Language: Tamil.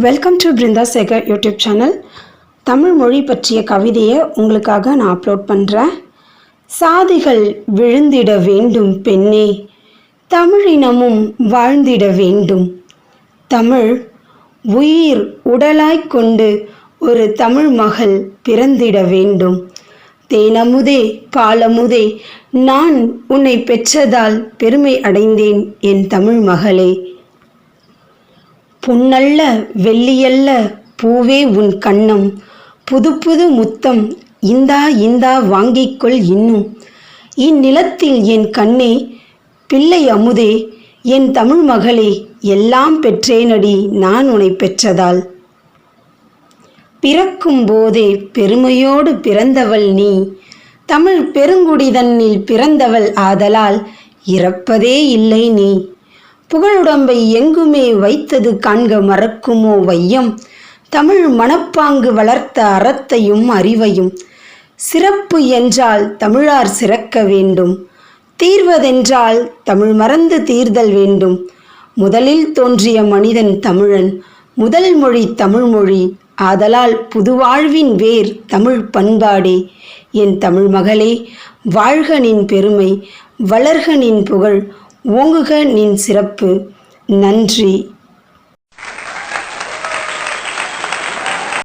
Welcome to Brinda Sekar YouTube channel. Tamil மொழி பற்றிய கவிதையை உங்களுக்காக நான் அப்லோட் பண்ணுறேன். சாதிகள் விழுந்திட வேண்டும் பெண்ணே, தமிழினமும் வாழ்ந்திட வேண்டும். தமிழ் உயிர் உடலாய்க் கொண்டு ஒரு தமிழ் மகள் பிறந்திட வேண்டும். தேனமுதே பாலமுதே, நான் உன்னை பெற்றதால் பெருமை அடைந்தேன் என் தமிழ் மகளே. பொன்னல்ல வெள்ளியல்ல பூவே உன் கண்ணம், புது புது முத்தம் இந்தா இந்தா வாங்கிக்கொள் இன்னும். இந்நிலத்தில் என் கண்ணே பிள்ளை அமுதே, என் தமிழ் மகளே எல்லாம் பெற்றேனடி நான் உன்னை பெற்றதால். பிறக்கும் போதே பெருமையோடு பிறந்தவள் நீ, தமிழ் பெருங்குடிதன்னில் பிறந்தவள் ஆதலால் இறப்பதே இல்லை நீ. புகழுடம்பை எங்குமே வைத்தது காண்க மறக்குமோ வையம், தமிழ் மனப்பாங்கு வளர்த்த அறத்தையும் அறிவையும். சிறப்பு என்றால் தமிழார் சிறக்க வேண்டும், தீர்வதென்றால் தமிழ் மறந்து தீர்தல் வேண்டும். முதலில் தோன்றிய மனிதன் தமிழன், முதல் மொழி தமிழ்மொழி ஆதலால் புதுவாழ்வின் வேர் தமிழ் பண்பாடே. என் தமிழ் மகளே, வாழ்க நின் பெருமை, வளர்க நின் புகழ், ஓங்குக நின் சிறப்பு. நன்றி.